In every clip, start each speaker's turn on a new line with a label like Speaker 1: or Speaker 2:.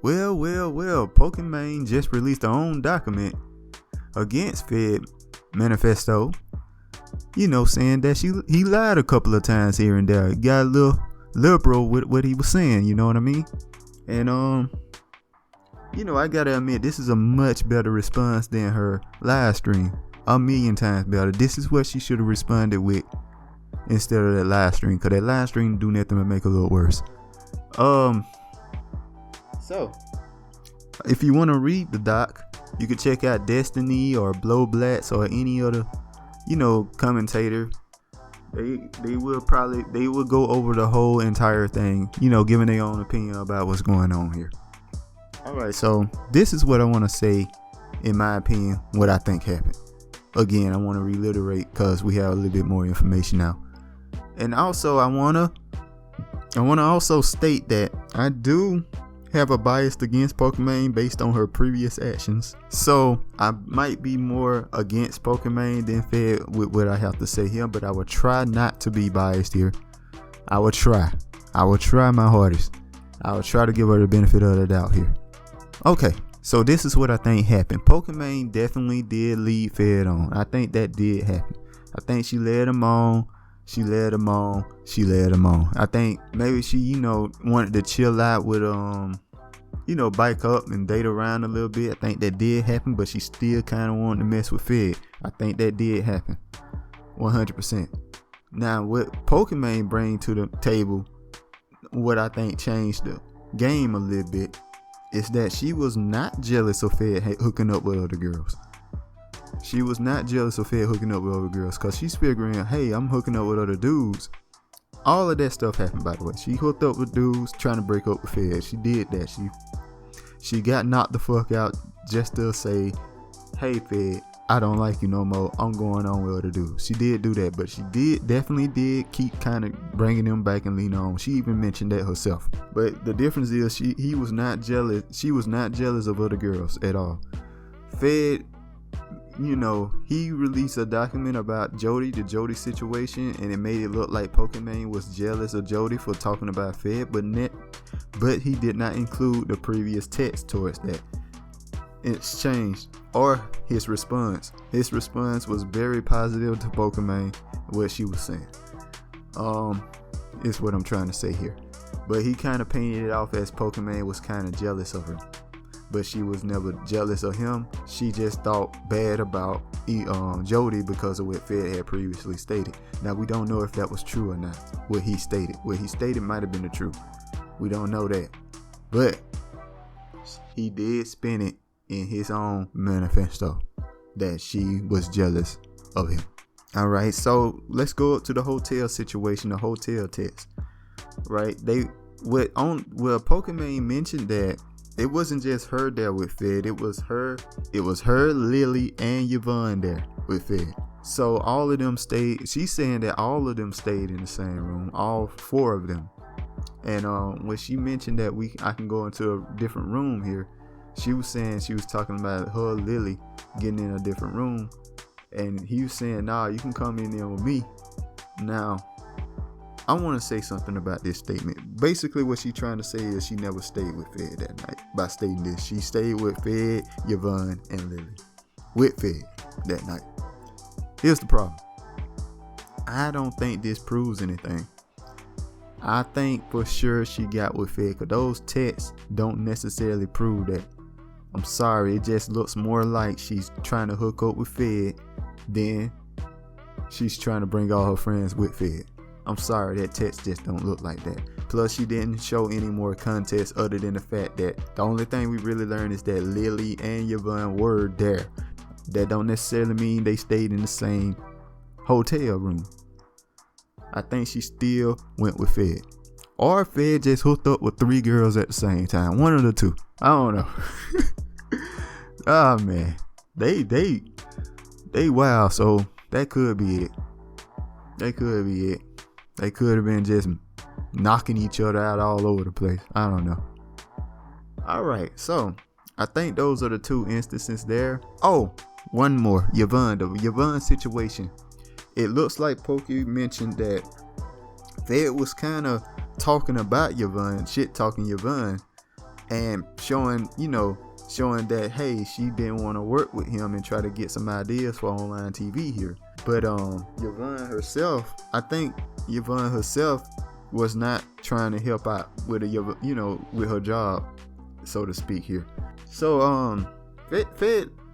Speaker 1: Well, Pokimane just released their own document against Fedmyster. Saying that he lied a couple of times here and there. He got a little liberal with what he was saying, you know what I mean? And I gotta admit, this is a much better response than her live stream. 1,000,000 times better. This is what she should have responded with instead of that live stream, because that live stream do nothing but make it a little worse. So if you want to read the doc, you can check out Destiny or Blow Blats or any other commentator. They will go over the whole entire thing, giving their own opinion about what's going on here. Alright, so this is what I want to say, in my opinion, what I think happened. Again, I want to reiterate because we have a little bit more information now. And also I want to also state that I do have a bias against Pokimane based on her previous actions. So I might be more against Pokimane than Fed with what I have to say here, but I will try not to be biased here. I will try my hardest. I will try to give her the benefit of the doubt here. Okay, so this is what I think happened. Pokimane definitely did lead Fed on. I think that did happen. I think she led him on. I think maybe she, wanted to chill out with, bike up and date around a little bit. I think that did happen, but she still kind of wanted to mess with Fed. I think that did happen. 100%. Now, what Pokimane bring to the table, what I think changed the game a little bit, is that she was not jealous of Fed hooking up with other girls. She was not jealous of Fed hooking up with other girls, because she's figuring, hey, I'm hooking up with other dudes. All of that stuff happened, by the way. She hooked up with dudes trying to break up with Fed. She did that. She got knocked the fuck out just to say, hey, Fed, I don't like you no more. I'm going on with other dudes. She did do that, but she definitely did keep kind of bringing them back and lean on. She even mentioned that herself. But the difference is he was not jealous. She was not jealous of other girls at all. Fed, he released a document about the Jody situation, and it made it look like Pokimane was jealous of Jody for talking about Fed, but he did not include the previous text towards that exchange or his response. His response was very positive to Pokimane, what she was saying. Is what I'm trying to say here. But he kind of painted it off as Pokimane was kind of jealous of her. But she was never jealous of him. She just thought bad about Jody because of what Fed had previously stated. Now, we don't know if that was true or not, what he stated. What he stated might have been the truth. We don't know that. But he did spin it in his own manifesto that she was jealous of him. Alright, so let's go up to the hotel situation, the hotel text. Right? Pokimane mentioned that it wasn't just her there with Fed. It was her, Lily, and Yvonne there with Fed. So all of them stayed. She's saying that all of them stayed in the same room, all 4 of them. And when she mentioned that I can go into a different room here, she was saying she was talking about her, Lily, getting in a different room, and he was saying, nah, you can come in there with me. Now, I want to say something about this statement. Basically, what she's trying to say is she never stayed with Fed that night. By stating this, she stayed with Fed, Yvonne, and Lily. With Fed that night. Here's the problem. I don't think this proves anything. I think for sure she got with Fed, because those texts don't necessarily prove that. I'm sorry, it just looks more like she's trying to hook up with Fed than she's trying to bring all her friends with Fed. I'm sorry, that text just don't look like that. Plus, she didn't show any more context other than the fact that the only thing we really learned is that Lily and Yvonne were there. That don't necessarily mean they stayed in the same hotel room. I think she still went with Fed. Or Fed just hooked up with 3 girls at the same time. One of the two. I don't know. Oh man. They wild, so that could be it. They could have been just knocking each other out all over the place. I don't know. Alright, so I think those are the 2 instances there. Oh, one more. Yvonne, the Yvonne situation. It looks like Pokey mentioned that Fed was kind of talking about Yvonne, shit talking Yvonne, and showing that, hey, she didn't want to work with him and try to get some ideas for online TV here. But Yvonne herself, I think Yvonne herself was not trying to help out with with her job, so to speak here. So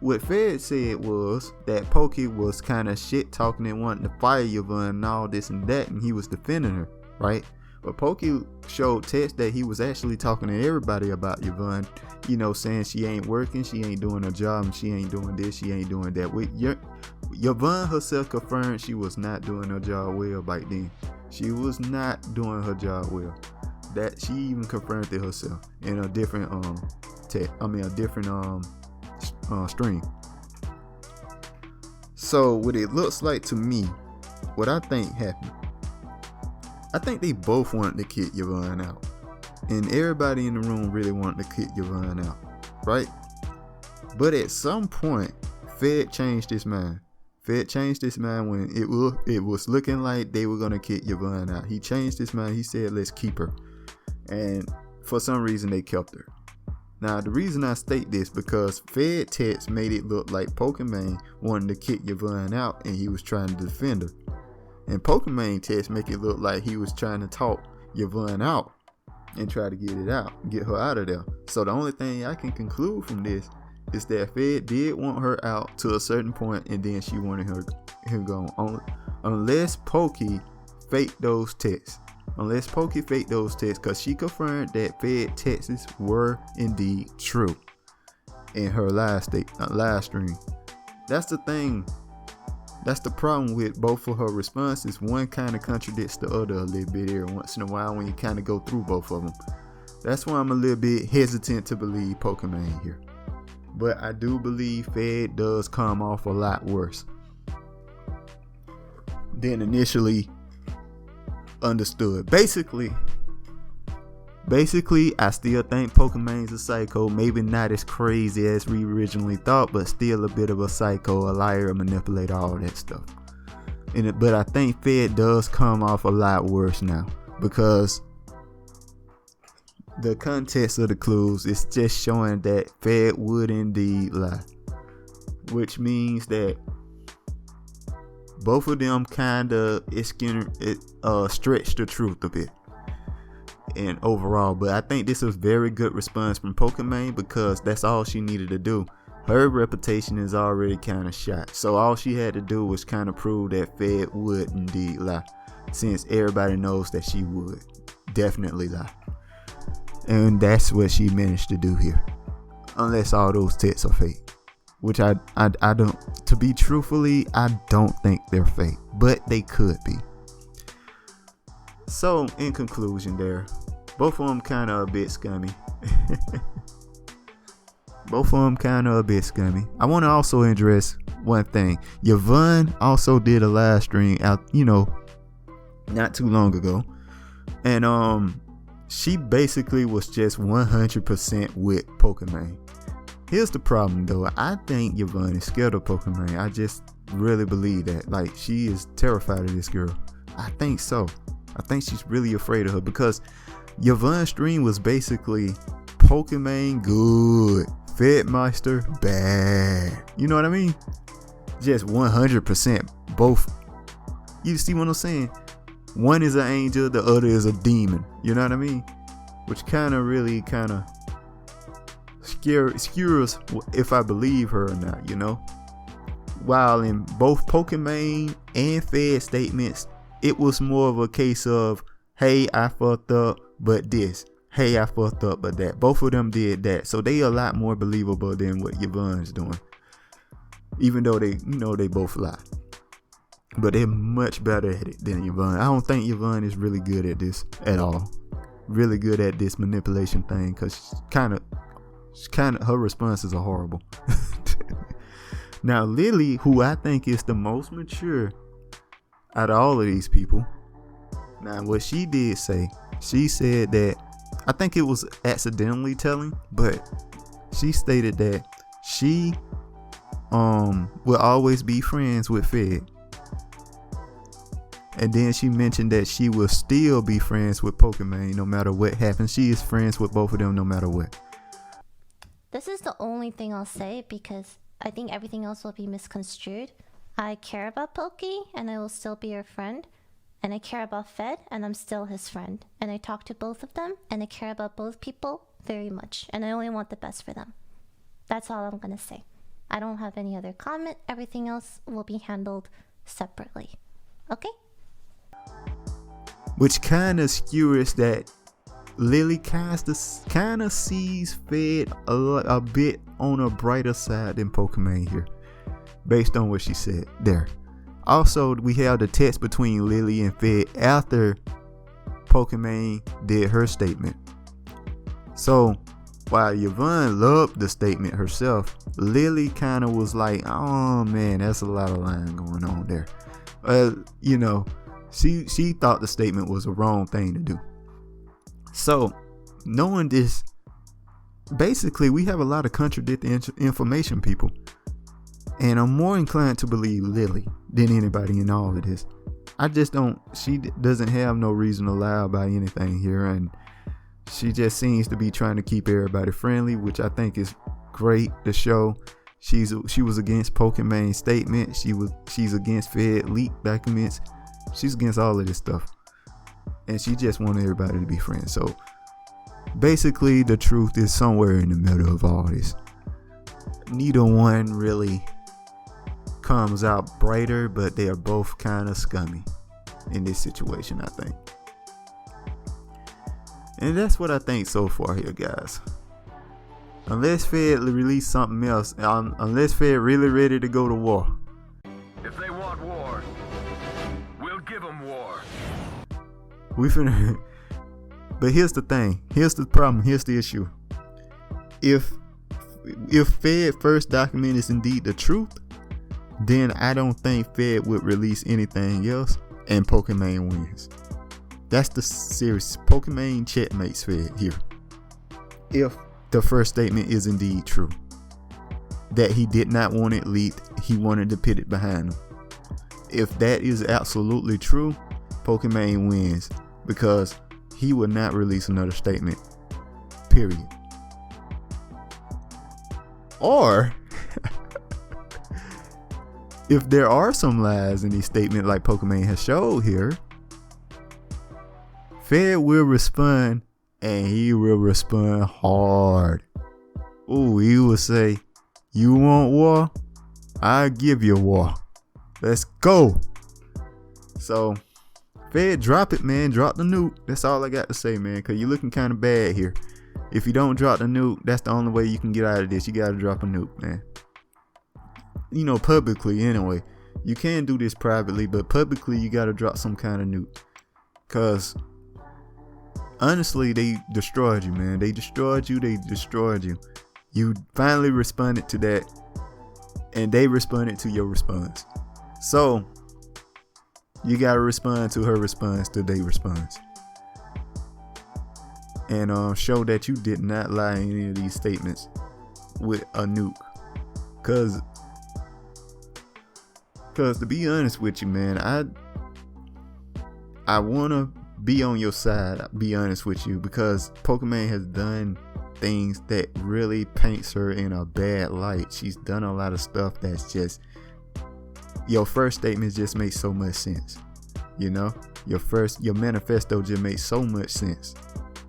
Speaker 1: what Fed said was that Pokey was kind of shit talking and wanting to fire Yvonne and all this and that, and he was defending her, right? But Pokey showed text that he was actually talking to everybody about Yvonne, saying she ain't working, she ain't doing her job, and she ain't doing this, she ain't doing that. Yvonne herself confirmed she was not doing her job well back then. She was not doing her job well. That she even confirmed it herself in a different stream. So what it looks like to me, what I think happened, I think they both wanted to kick Yvonne out, and everybody in the room really wanted to kick Yvonne out, right? But at some point, Fed changed his mind. Fed changed his mind when it was looking like they were gonna kick Yvonne out. He changed his mind. He said, "Let's keep her," and for some reason they kept her. Now the reason I state this because Fed text made it look like Pokimane wanted to kick Yvonne out and he was trying to defend her. And Pokimane text make it look like he was trying to talk Yvonne out and try to get her out of there. So the only thing I can conclude from this is that Fed did want her out to a certain point, and then she wanted her gone. Unless Pokey faked those texts. Because she confirmed that Fed texts were indeed true in her live stream. That's the thing. That's the problem with both of her responses. One kind of contradicts the other a little bit every once in a while when you kind of go through both of them. That's why I'm a little bit hesitant to believe Pokimane here. But I do believe Fed does come off a lot worse than initially understood. Basically, I still think Pokimane's a psycho. Maybe not as crazy as we originally thought, but still a bit of a psycho, a liar, a manipulator, all that stuff. But I think Fed does come off a lot worse now because the context of the clues is just showing that Fed would indeed lie, which means that both of them kind of stretched the truth a bit and overall. But I think this was very good response from Pokimane because that's all she needed to do. Her reputation is already kind of shot, so all she had to do was kind of prove that Fed would indeed lie, since everybody knows that she would definitely lie. And that's what she managed to do here, unless all those texts are fake, which I don't, to be truthfully, I don't think they're fake, but they could be. So in conclusion there, both of them kind of a bit scummy. I want to also address one thing. Yvonne also did a live stream out, not too long ago, and she basically was just 100% with Pokimane. Here's the problem though. I think Yvonne is scared of Pokimane. I just really believe that. Like, she is terrified of this girl. I think so. I think she's really afraid of her because Yvonne's stream was basically Pokimane good, Fedmyster bad. You know what I mean? Just 100% both. You see what I'm saying? One is an angel, the other is a demon. You know what I mean? Which kind of really skews if I believe her or not, While in both Pokimane and Fed statements, it was more of a case of, hey, I fucked up, but this. Hey, I fucked up, but that. Both of them did that. So they a lot more believable than what Yvonne's doing. Even though they both lie. But they're much better at it than Yvonne. I don't think Yvonne is really good at this at all. Really good at this manipulation thing, because her responses are horrible. Now Lily, who I think is the most mature out of all of these people. Now what she did say, she said that, I think it was accidentally telling, but she stated that she will always be friends with Fed. And then she mentioned that she will still be friends with Pokimane no matter what happens. She is friends with both of them no matter what.
Speaker 2: This is the only thing I'll say because I think everything else will be misconstrued. I care about Pokey and I will still be your friend. And I care about Fed and I'm still his friend. And I talk to both of them and I care about both people very much. And I only want the best for them. That's all I'm gonna say. I don't have any other comment. Everything else will be handled separately. Okay?
Speaker 1: Which kind of skewers that Lily kind of sees Fed a bit on a brighter side than Pokimane here, based on what she said there. Also, we have the text between Lily and Fed after Pokimane did her statement. So, while Yvonnie loved the statement herself, Lily kind of was like, oh man, that's a lot of lying going on there. She thought the statement was a wrong thing to do. So, knowing this, basically we have a lot of contradicting information, people. And I'm more inclined to believe Lily than anybody in all of this. She doesn't have no reason to lie about anything here, and she just seems to be trying to keep everybody friendly, which I think is great to show. She was against Pokimane's statement. She's against Fed leaked documents. She's against all of this stuff. And she just wanted everybody to be friends. So basically the truth is somewhere in the middle of all this. Neither one really comes out brighter, but they are both kind of scummy in this situation, I think. And that's what I think so far here, guys. Unless Fed release something else, unless Fed really ready to go to war.
Speaker 3: If they want war, we'll give them war.
Speaker 1: But here's the thing. Here's the problem. Here's the issue. If Fed first document is indeed the truth, then I don't think Fed would release anything else and Pokimane wins. That's the series. Pokimane checkmates Fed here. If the first statement is indeed true, that he did not want it leaked, he wanted to put it behind him. If that is absolutely true, Pokimane wins because he would not release another statement. Period. Or if there are some lies in these statements like Pokimane has showed here, Fed will respond, and he will respond hard. Ooh, he will say, you want war? I'll give you war. Let's go. So, Fed, drop it, man. Drop the nuke. That's all I got to say, man, because you're looking kind of bad here. If you don't drop the nuke, that's the only way you can get out of this. You got to drop a nuke, man. Publicly anyway. You can do this privately, but publicly you got to drop some kind of nuke. Because honestly, they destroyed you, man. They destroyed you. You finally responded to that, and they responded to your response. So you got to respond to her response to their response. And show that you did not lie in any of these statements with a nuke. Cause to be honest with you, man, I wanna be on your side, be honest with you, because Pokimane has done things that really paints her in a bad light. She's done a lot of stuff that's just, your first statement just makes so much sense. Your manifesto just makes so much sense.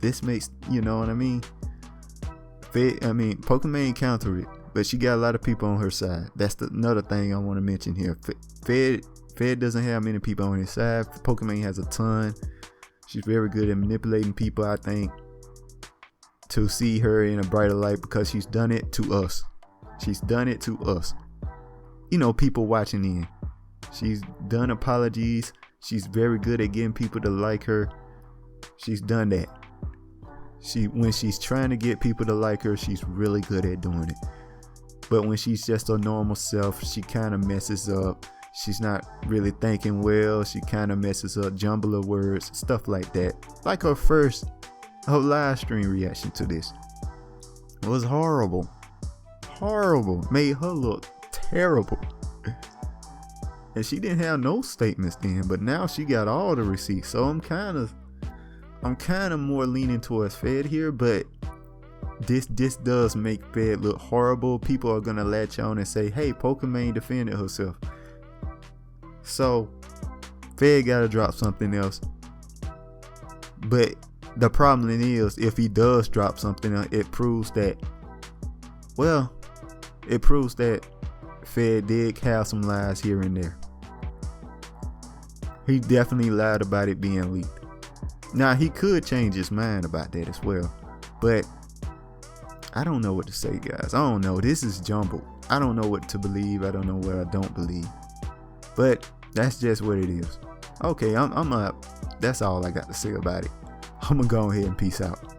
Speaker 1: This makes, you know what I mean? Pokimane countered it, but she got a lot of people on her side. That's another thing I want to mention here. Fed doesn't have many people on his side. Pokimane has a ton. She's very good at manipulating people, I think, to see her in a brighter light, because she's done it to us. People watching in. She's done apologies. She's very good at getting people to like her. She's done that. When she's trying to get people to like her, she's really good at doing it. But when she's just her normal self, she kind of messes up. She's not really thinking well. She kind of messes up, jumble her words, stuff like that. Like her live stream reaction to this was horrible. Made her look terrible. And she didn't have no statements then, but now she got all the receipts. So I'm kind of more leaning towards Fed here, but this does make Fed look horrible. People are gonna latch on and say, hey, Pokimane defended herself. So Fed gotta drop something else. But the problem is, if he does drop something else, it proves that Fed did have some lies here and there. He definitely lied about it being leaked. Now, he could change his mind about that as well. But I don't know what to say, guys. I don't know. This is jumbled. I don't know what to believe. I don't know what I don't believe. But that's just what it is. Okay, I'm up. That's all I got to say about it. I'm going to go ahead and peace out.